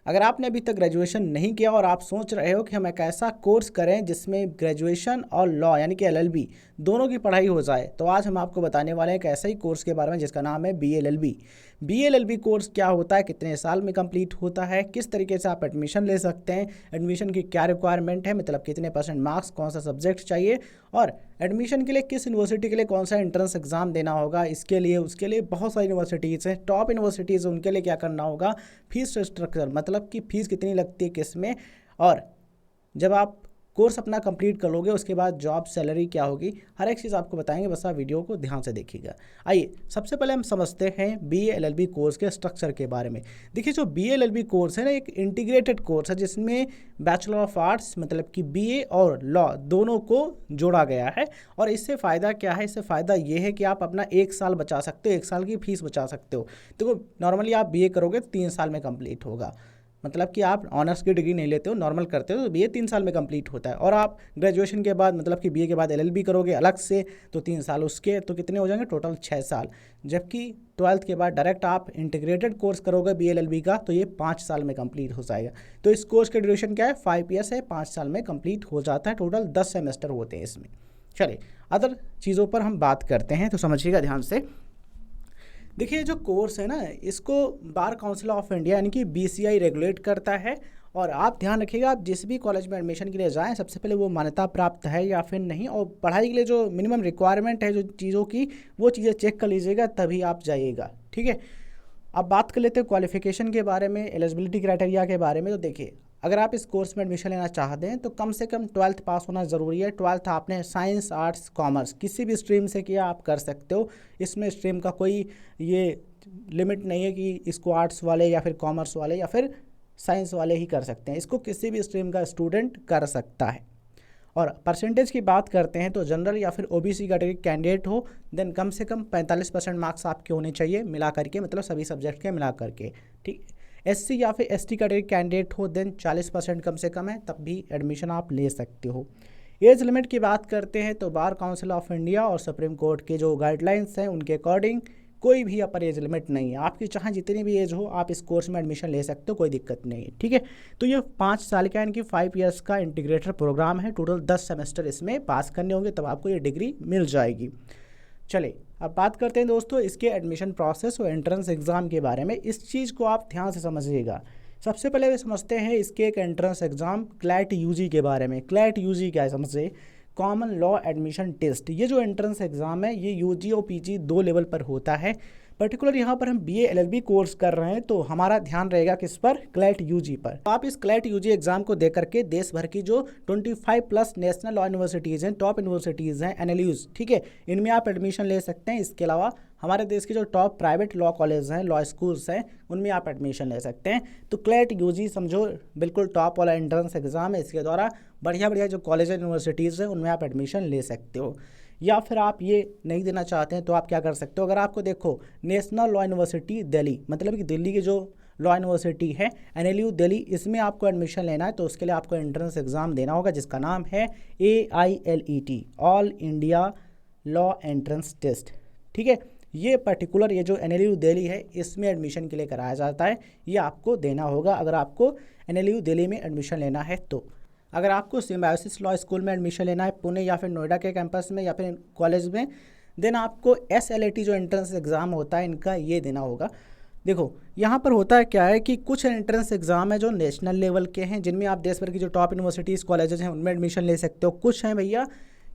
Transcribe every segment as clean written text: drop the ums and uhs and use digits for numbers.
अगर आपने अभी तक ग्रेजुएशन नहीं किया और आप सोच रहे हो कि हम एक ऐसा कोर्स करें जिसमें ग्रेजुएशन और लॉ यानी कि एलएलबी दोनों की पढ़ाई हो जाए, तो आज हम आपको बताने वाले हैं एक ऐसा ही कोर्स के बारे में जिसका नाम है बीएलएलबी। बीएलएलबी कोर्स क्या होता है, कितने साल में कंप्लीट होता है, किस तरीके से आप एडमिशन ले सकते हैं, एडमिशन की क्या रिक्वायरमेंट है, मतलब कितने परसेंट मार्क्स, कौन सा सब्जेक्ट चाहिए, और एडमिशन के लिए किस यूनिवर्सिटी के लिए कौन सा एंट्रेंस एग्जाम देना होगा, इसके लिए उसके लिए बहुत सारी यूनिवर्सिटीज़ हैं, टॉप यूनिवर्सिटीज़, उनके लिए क्या करना होगा, फीस स्ट्रक्चर मतलब कि फ़ीस कितनी लगती है किस में, और जब आप कोर्स अपना कंप्लीट कर लोगे उसके बाद जॉब सैलरी क्या होगी, हर एक चीज़ आपको बताएंगे। बस आप वीडियो को ध्यान से देखिएगा। आइए सबसे पहले हम समझते हैं बीएलएलबी कोर्स के स्ट्रक्चर के बारे में। देखिए जो बीएलएलबी कोर्स है ना, एक इंटीग्रेटेड कोर्स है जिसमें बैचलर ऑफ आर्ट्स मतलब कि बीए और लॉ दोनों को जोड़ा गया है। और इससे फ़ायदा क्या है, इससे फ़ायदा ये है कि आप अपना 1 साल बचा सकते हो, 1 साल की फ़ीस बचा सकते हो। देखो नॉर्मली आप बीए करोगे तो 3 साल में कंप्लीट होगा, मतलब कि आप ऑनर्स की डिग्री नहीं लेते हो, नॉर्मल करते हो, तो बीए 3 साल में कंप्लीट होता है। और आप ग्रेजुएशन के बाद मतलब कि बीए के बाद एलएलबी करोगे अलग से तो 3 साल उसके, तो कितने हो जाएंगे टोटल 6 साल। जबकि 12th के बाद डायरेक्ट आप इंटीग्रेटेड कोर्स करोगे बीएलएलबी का तो ये 5 साल में कंप्लीट हो जाएगा। तो इस कोर्स का ड्यूरेशन क्या है, 5 ईयर्स है, 5 साल में कंप्लीट हो जाता है। टोटल 10 सेमेस्टर होते हैं इसमें। चलिए अदर चीज़ों पर हम बात करते हैं, तो समझिएगा ध्यान से। देखिए जो कोर्स है ना, इसको बार काउंसिल ऑफ इंडिया यानी कि बीसीआई रेगुलेट करता है। और आप ध्यान रखिएगा, आप जिस भी कॉलेज में एडमिशन के लिए जाएं सबसे पहले वो मान्यता प्राप्त है या फिर नहीं, और पढ़ाई के लिए जो मिनिमम रिक्वायरमेंट है जो चीज़ों की, वो चीज़ें चेक कर लीजिएगा तभी आप जाइएगा, ठीक है। अब बात कर लेते हैं क्वालिफिकेशन के बारे में, एलिजिबिलिटी क्राइटेरिया के बारे में। तो देखिए अगर आप इस कोर्स में एडमिशन लेना चाहते हैं तो कम से कम 12th पास होना ज़रूरी है। 12th आपने साइंस आर्ट्स कॉमर्स किसी भी स्ट्रीम से किया आप कर सकते हो, इसमें स्ट्रीम का कोई ये लिमिट नहीं है कि इसको आर्ट्स वाले या फिर कॉमर्स वाले या फिर साइंस वाले ही कर सकते हैं, इसको किसी भी स्ट्रीम का स्टूडेंट कर सकता है। और परसेंटेज की बात करते हैं तो जनरल या फिर ओबीसी कैटेगरी कैंडिडेट हो देन कम से कम 45% मार्क्स आपके होने चाहिए मिला करके, मतलब सभी सब्जेक्ट के मिला करके, ठीक। एससी या फिर एसटी कैटेगरी कैंडिडेट हो देन 40% कम से कम है, तब भी एडमिशन आप ले सकते हो। एज लिमिट की बात करते हैं तो बार काउंसिल ऑफ इंडिया और सुप्रीम कोर्ट के जो गाइडलाइंस हैं उनके अकॉर्डिंग कोई भी अपर एज लिमिट नहीं है। आपकी चाहे जितनी भी एज हो आप इस कोर्स में एडमिशन ले सकते हो, कोई दिक्कत नहीं है, ठीक है। तो ये 5 साल का यानी कि 5 ईयर्स का इंटीग्रेटेड प्रोग्राम है। टोटल 10 सेमेस्टर इसमें पास करने होंगे तब आपको ये डिग्री मिल जाएगी। चलिए अब बात करते हैं दोस्तों इसके एडमिशन प्रोसेस और एंट्रेंस एग्ज़ाम के बारे में। इस चीज़ को आप ध्यान से समझिएगा। सबसे पहले समझते हैं इसके एक एंट्रेंस एग्ज़ाम क्लैट यूजी के बारे में। क्लैट यूजी क्या है समझे, कॉमन लॉ एडमिशन टेस्ट। ये जो एंट्रेंस एग्ज़ाम है ये यूजी और पीजी 2 लेवल पर होता है। पर्टिकुलर यहाँ पर हम बीए एलएलबी कोर्स कर रहे हैं तो हमारा ध्यान रहेगा किस पर, क्लैट यूजी पर। आप इस क्लैट यूजी एग्जाम को दे करके देश भर की जो 25+ नेशनल लॉ यूनिवर्सिटीज़ हैं, टॉप यूनिवर्सिटीज़ हैं, एनएलयूज, ठीक है, इनमें आप एडमिशन ले सकते हैं। इसके अलावा हमारे देश के जो टॉप प्राइवेट लॉ कॉलेज हैं, लॉ स्कूल्स हैं, उनमें आप एडमिशन ले सकते हैं। तो क्लैट यूजी समझो बिल्कुल टॉप वाला एंट्रेंस एग्जाम है। इसके द्वारा बढ़िया बढ़िया जो कॉलेज यूनिवर्सिटीज़ हैं उनमें आप एडमिशन ले सकते हो। या फिर आप ये नहीं देना चाहते हैं तो आप क्या कर सकते हो, अगर आपको देखो नेशनल लॉ यूनिवर्सिटी दिल्ली मतलब कि दिल्ली की जो लॉ यूनिवर्सिटी है एनएलयू दिल्ली, इसमें आपको एडमिशन लेना है तो उसके लिए आपको एंट्रेंस एग्ज़ाम देना होगा जिसका नाम है AILET, all India law entrance test, ठीक है। ये पर्टिकुलर ये जो एनएलयू दिल्ली है इसमें एडमिशन के लिए कराया जाता है, ये आपको देना होगा अगर आपको एनएलयू दिल्ली में एडमिशन लेना है तो। अगर आपको सिम्बायोसिस लॉ स्कूल में एडमिशन लेना है पुणे या फिर नोएडा के कैंपस में या फिर कॉलेज में, देन आपको SLAT जो एंट्रेंस एग्ज़ाम होता है इनका ये देना होगा। देखो यहाँ पर होता है क्या है कि कुछ एंट्रेंस एग्ज़ाम है जो नेशनल लेवल के हैं जिनमें आप देश भर की जो टॉप यूनिवर्सिटीज़ कॉलेजेस हैं उनमें एडमिशन ले सकते हो। कुछ हैं भैया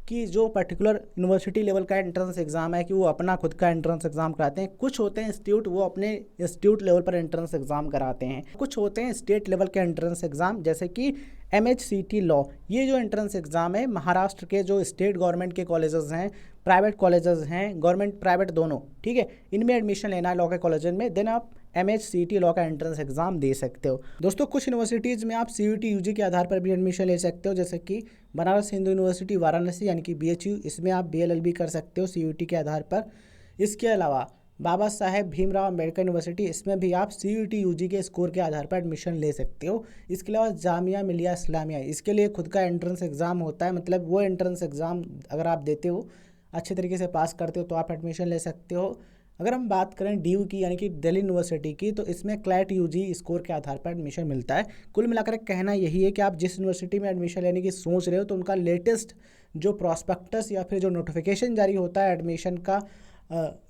कि जो पर्टिकुलर यूनिवर्सिटी लेवल का एंट्रेंस एग्ज़ाम है कि वो अपना खुद का एंट्रेंस एग्ज़ाम कराते हैं। कुछ होते हैं इंस्टीट्यूट, वो अपने इंस्टीट्यूट लेवल पर एंट्रेंस एग्ज़ाम कराते हैं। कुछ होते हैं स्टेट लेवल के एंट्रेंस एग्ज़ाम जैसे कि MHCT लॉ। ये जो एंट्रेंस एग्ज़ाम है महाराष्ट्र के जो स्टेट गवर्नमेंट के कॉलेजेस हैं, प्राइवेट कॉलेजेस हैं, गवर्नमेंट प्राइवेट दोनों, ठीक है, इनमें एडमिशन लेना है लॉ के कॉलेज में, देन आप MHCT लॉ का एंट्रेंस एग्ज़ाम दे सकते हो। दोस्तों कुछ यूनिवर्सिटीज़ में आप CUET UG के आधार पर भी एडमिशन ले सकते हो, जैसे कि बनारस हिंदू यूनिवर्सिटी वाराणसी यानी कि BHU, इसमें आप BLLB कर सकते हो CUET के आधार पर। इसके अलावा बाबा साहेब भीमराव अम्बेडकर यूनिवर्सिटी, इसमें भी आप CUET UG के स्कोर के आधार पर एडमिशन ले सकते हो। इसके अलावा जामिया मिलिया इस्लामिया, इसके लिए खुद का एंट्रेंस एग्ज़ाम होता है, मतलब वो एंट्रेंस एग्ज़ाम अगर आप देते हो अच्छे तरीके से पास करते हो तो आप एडमिशन ले सकते हो। अगर हम बात करें DU की यानी कि दिल्ली यूनिवर्सिटी की, तो इसमें क्लैट UG स्कोर के आधार पर एडमिशन मिलता है। कुल मिलाकर कहना यही है कि आप जिस यूनिवर्सिटी में एडमिशन लेने की सोच रहे हो तो उनका लेटेस्ट जो प्रॉस्पेक्टस या फिर जो नोटिफिकेशन जारी होता है एडमिशन का,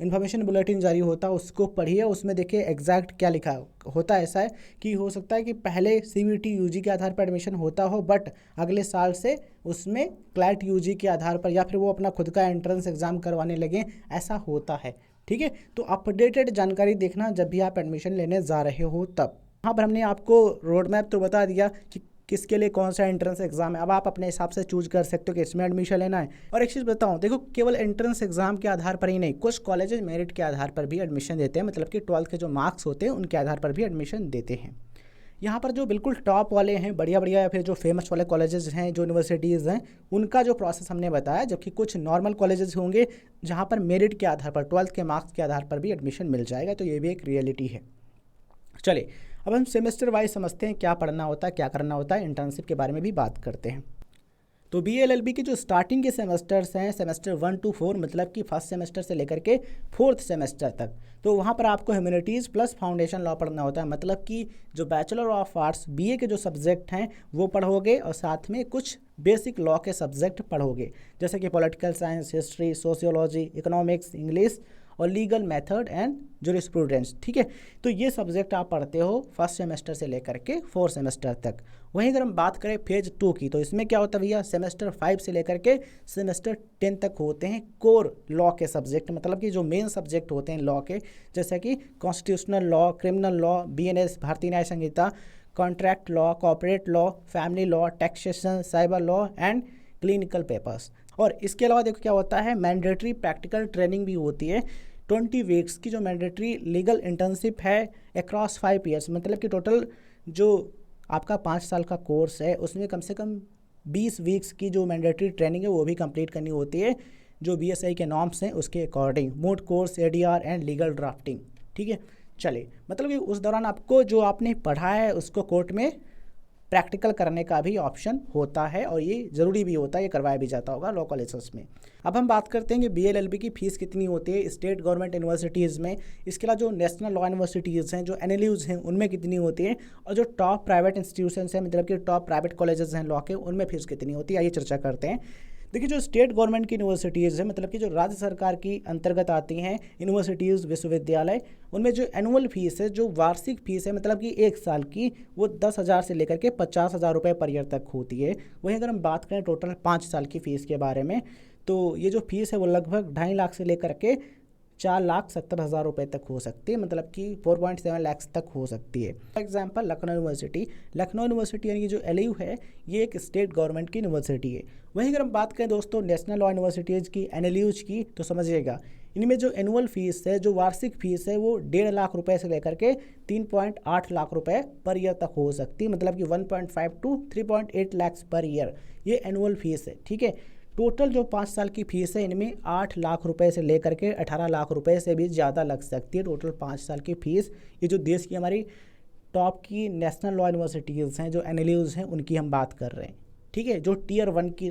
इन्फॉर्मेशन बुलेटिन जारी होता है, उसको पढ़िए। उसमें देखिए एग्जैक्ट क्या लिखा होता है। ऐसा है कि हो सकता है कि पहले CBT UG के आधार पर एडमिशन होता हो, बट अगले साल से उसमें क्लैट UG के आधार पर या फिर वो अपना खुद का एंट्रेंस एग्ज़ाम करवाने लगे, ऐसा होता है। ठीक है, तो अपडेटेड जानकारी देखना जब भी आप एडमिशन लेने जा रहे हो तब। यहाँ पर हमने आपको रोड मैप तो बता दिया कि किसके लिए कौन सा एंट्रेंस एग्जाम है। अब आप अपने हिसाब से चूज कर सकते हो कि इसमें एडमिशन लेना है। और एक चीज़ बताऊं, देखो केवल एंट्रेंस एग्जाम के आधार पर ही नहीं, कुछ कॉलेजेस मेरिट के आधार पर भी एडमिशन देते हैं, मतलब कि 12th के जो मार्क्स होते हैं उनके आधार पर भी एडमिशन देते हैं। यहाँ पर जो बिल्कुल टॉप वाले हैं, बढ़िया बढ़िया, या फिर जो फेमस वाले कॉलेजेस हैं, जो यूनिवर्सिटीज़ हैं, उनका जो प्रोसेस हमने बताया, जबकि कुछ नॉर्मल कॉलेजेस होंगे जहाँ पर मेरिट के आधार पर 12th के मार्क्स के आधार पर भी एडमिशन मिल जाएगा। तो ये भी एक रियलिटी है। चलिए अब हम सेमेस्टर वाइज समझते हैं क्या पढ़ना होता है, क्या करना होता है। इंटर्नशिप के बारे में भी बात करते हैं। तो BLLB की जो स्टार्टिंग के सेमेस्टर्स हैं, सेमेस्टर 1 to 4, मतलब कि फर्स्ट सेमेस्टर से लेकर के 4th सेमेस्टर तक, तो वहाँ पर आपको ह्यूमैनिटीज़ प्लस फाउंडेशन लॉ पढ़ना होता है। मतलब कि जो बैचलर ऑफ आर्ट्स BA के जो सब्जेक्ट हैं वो पढ़ोगे और साथ में कुछ बेसिक लॉ के सब्जेक्ट पढ़ोगे, जैसे कि political science, history, sociology, economics, English और लीगल मेथड एंड जूरिस्प्रूडेंस। ठीक है, तो ये सब्जेक्ट आप पढ़ते हो फर्स्ट सेमेस्टर से लेकर के 4th सेमेस्टर तक। वहीं अगर हम बात करें फेज 2 की, तो इसमें क्या होता है भैया, सेमेस्टर 5 से लेकर के सेमेस्टर 10 तक होते हैं कोर लॉ के सब्जेक्ट, मतलब कि जो मेन सब्जेक्ट होते हैं लॉ के, जैसे कि constitutional law, criminal law, BNS Bharatiya Nyaya Sanhita, contract law, corporate law, family law, taxation, cyber law and clinical papers. और इसके अलावा देखो क्या होता है, मैंडेटरी प्रैक्टिकल ट्रेनिंग भी होती है। 20 वीक्स की जो मैंडेटरी लीगल इंटर्नशिप है अक्रॉस 5 ईयर्स, मतलब कि टोटल जो आपका 5 साल का कोर्स है उसमें कम से कम 20 वीक्स की जो मैंडेटरी ट्रेनिंग है वो भी कंप्लीट करनी होती है, जो BSI के नॉर्म्स हैं उसके according. Mode course, ADR and legal drafting. ठीक है, चलिए, मतलब कि उस दौरान आपको जो आपने पढ़ा है उसको कोर्ट में प्रैक्टिकल करने का भी ऑप्शन होता है, और ये ज़रूरी भी होता है, ये करवाया भी जाता होगा लॉ कॉलेजेस में। अब हम बात करते हैं कि BLLB की फ़ीस कितनी होती है स्टेट गवर्नमेंट यूनिवर्सिटीज़ में। इसके अलावा जो नेशनल लॉ यूनिवर्सिटीज़ हैं, जो NLUs हैं, उनमें कितनी होती है, और जो टॉप प्राइवेट इंस्टीट्यूशंस हैं, मतलब कि टॉप प्राइवेट कॉलेजेस हैं लॉ के, उनमें फ़ीस कितनी होती है, आइए चर्चा करते हैं। देखिए, जो स्टेट गवर्नमेंट की यूनिवर्सिटीज़ है, मतलब कि जो राज्य सरकार की अंतर्गत आती हैं यूनिवर्सिटीज़, विश्वविद्यालय, उनमें जो एनुअल फीस है, जो वार्षिक फीस है, मतलब कि 1 साल की, वो 10,000 से लेकर के 50,000 रुपये पर ईयर तक होती है। वहीं अगर हम बात करें टोटल 5 साल की फ़ीस के बारे में, तो ये जो फीस है वो लगभग 2.5 लाख से लेकर के 4,70,000 रुपये तक हो सकती है, मतलब कि 4.7 लाख तक हो सकती है। फॉर एग्जांपल लखनऊ यूनिवर्सिटी यानी कि जो LU है, ये एक स्टेट गवर्नमेंट की यूनिवर्सिटी है। वहीं अगर हम बात करें दोस्तों नेशनल लॉ यूनिवर्सिटीज़ की, NLUs की, तो समझिएगा इनमें जो एनुअल फीस है, जो वार्षिक फीस है, वो 1.5 लाख रुपये से लेकर के 3.8 लाख रुपये पर ईयर तक हो सकती है, मतलब कि 1.5 to 3.8 लाख पर ईयर ये एनुअल फीस है। ठीक है, टोटल जो 5 साल की फ़ीस है इनमें 8 लाख रुपए से लेकर के 18 लाख रुपए से भी ज़्यादा लग सकती है टोटल 5 साल की फ़ीस। ये जो देश की हमारी टॉप की नेशनल लॉ यूनिवर्सिटीज़ हैं, जो NLUs हैं, उनकी हम बात कर रहे हैं। ठीक है, जो Tier 1 की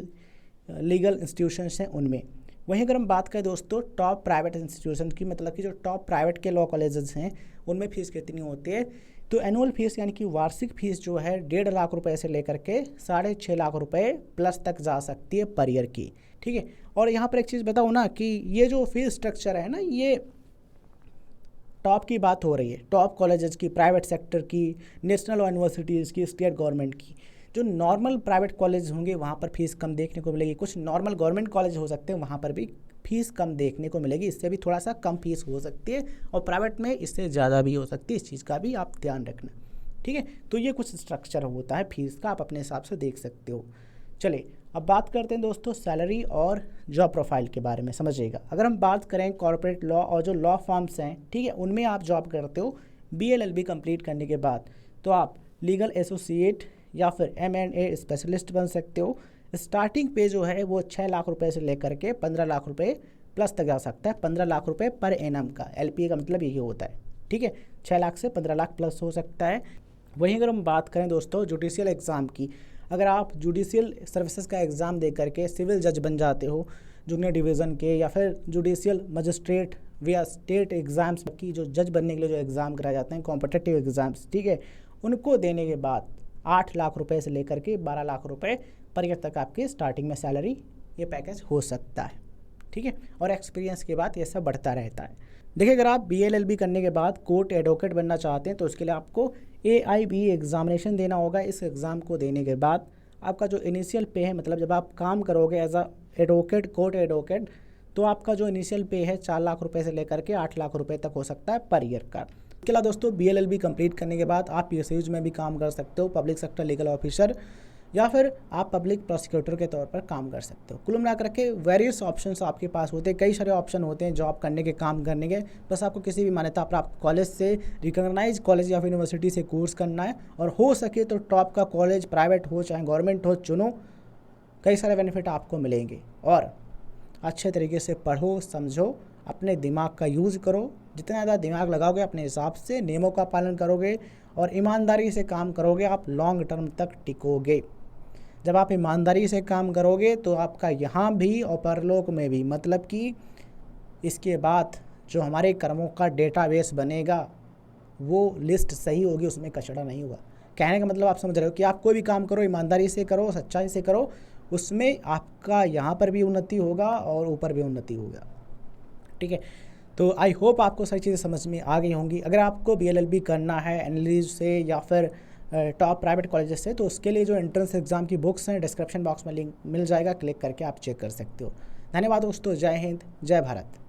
लीगल इंस्टीट्यूशंस हैं उनमें। वहीं अगर हम बात करें दोस्तों टॉप प्राइवेट इंस्टीट्यूशन की, मतलब कि जो टॉप प्राइवेट के लॉ कॉलेजेस हैं, उनमें फ़ीस कितनी होती है, तो एनुअल फीस यानी कि वार्षिक फ़ीस जो है 1.5 लाख रुपए से लेकर के 6.5 लाख रुपए प्लस तक जा सकती है पर ईयर की। ठीक है, और यहाँ पर एक चीज़ बताऊँ ना कि ये जो फीस स्ट्रक्चर है ना, ये टॉप की बात हो रही है, टॉप कॉलेजेस की, प्राइवेट सेक्टर की, नेशनल यूनिवर्सिटीज़ की, स्टेट गवर्नमेंट की। जो नॉर्मल प्राइवेट कॉलेज होंगे वहाँ पर फीस कम देखने को मिलेगी, कुछ नॉर्मल गवर्नमेंट कॉलेज हो सकते हैं वहाँ पर भी फीस कम देखने को मिलेगी, इससे भी थोड़ा सा कम फीस हो सकती है, और प्राइवेट में इससे ज़्यादा भी हो सकती है, इस चीज़ का भी आप ध्यान रखना। ठीक है, तो ये कुछ स्ट्रक्चर होता है फीस का, आप अपने हिसाब से देख सकते हो। चलिए अब बात करते हैं दोस्तों सैलरी और जॉब प्रोफाइल के बारे में। समझिएगा, अगर हम बात करें कॉर्पोरेट लॉ और जो लॉ फर्म्स हैं, ठीक है, उनमें आप जॉब करते हो BLLB कंप्लीट करने के बाद, तो आप लीगल एसोसिएट या फिर M&A स्पेशलिस्ट बन सकते हो। स्टार्टिंग पे जो है वो 6 लाख रुपए से लेकर के 15 लाख रुपए प्लस तक जा सकता है। 15 लाख रुपए पर एनम का, LPA का मतलब यही होता है। ठीक है, 6 लाख से 15 लाख प्लस हो सकता है। वहीं अगर हम बात करें दोस्तों जुडिशियल एग्ज़ाम की, अगर आप जुडिशियल सर्विसेज का एग्ज़ाम दे करके सिविल जज बन जाते हो जूनियर डिवीज़न के, या फिर जुडिशियल मजिस्ट्रेट वे स्टेट एग्ज़ाम्स की जो जज बनने के लिए जो एग्ज़ाम कराए जाते हैं कॉम्पिटिटिव एग्ज़ाम्स, ठीक है, उनको देने के बाद 8 लाख रुपए से लेकर के 12 लाख रुपए पर ईयर तक आपकी स्टार्टिंग में सैलरी ये पैकेज हो सकता है, ठीक है। और एक्सपीरियंस के बाद ये सब बढ़ता रहता है। देखिए, अगर आप BLLB करने के बाद कोर्ट एडवोकेट बनना चाहते हैं तो उसके लिए आपको AIB एग्ज़ामिनेशन देना होगा। इस एग्ज़ाम को देने के बाद आपका जो इनिशियल पे है, मतलब जब आप काम करोगे as a advocate, court advocate, तो आपका जो इनिशियल पे है 4 लाख रुपए से लेकर के 8 लाख रुपए तक हो सकता है पर ईयर का। इसके अलावा दोस्तों BLLB कंप्लीट करने के बाद आप PSUs में भी काम कर सकते हो, पब्लिक सेक्टर लीगल ऑफिसर, या फिर आप पब्लिक प्रोसिक्यूटर के तौर पर काम कर सकते हो। कुल मिलाकर के वेरियस ऑप्शंस आपके पास होते हैं, कई सारे ऑप्शन होते हैं जॉब करने के, काम करने के। बस आपको किसी भी मान्यता प्राप्त कॉलेज से, रिकॉग्नाइज कॉलेज या फिर यूनिवर्सिटी से कोर्स करना है, और हो सके तो टॉप का कॉलेज, प्राइवेट हो चाहे गवर्नमेंट हो, चुनो। कई सारे बेनिफिट आपको मिलेंगे। और अच्छे तरीके से पढ़ो, समझो, अपने दिमाग का यूज़ करो। जितना ज़्यादा दिमाग लगाओगे, अपने हिसाब से नियमों का पालन करोगे और ईमानदारी से काम करोगे, आप लॉन्ग टर्म तक टिकोगे। जब आप ईमानदारी से काम करोगे तो आपका यहाँ भी और परलोक में भी, मतलब कि इसके बाद जो हमारे कर्मों का डेटाबेस बनेगा वो लिस्ट सही होगी, उसमें कचड़ा नहीं होगा। कहने का मतलब आप समझ रहे हो कि आप कोई भी काम करो, ईमानदारी से करो, सच्चाई से करो, उसमें आपका यहाँ पर भी उन्नति होगा और ऊपर भी उन्नति होगा, ठीक है। तो आई होप आपको सारी चीज़ें समझ में आ गई होंगी। अगर आपको BLLB करना है एनालिज से या फिर टॉप प्राइवेट कॉलेजेस से, तो उसके लिए जो एंट्रेंस एग्ज़ाम की बुक्स हैं डिस्क्रिप्शन बॉक्स में लिंक मिल जाएगा, क्लिक करके आप चेक कर सकते हो। धन्यवाद दोस्तों, जय हिंद, जय भारत।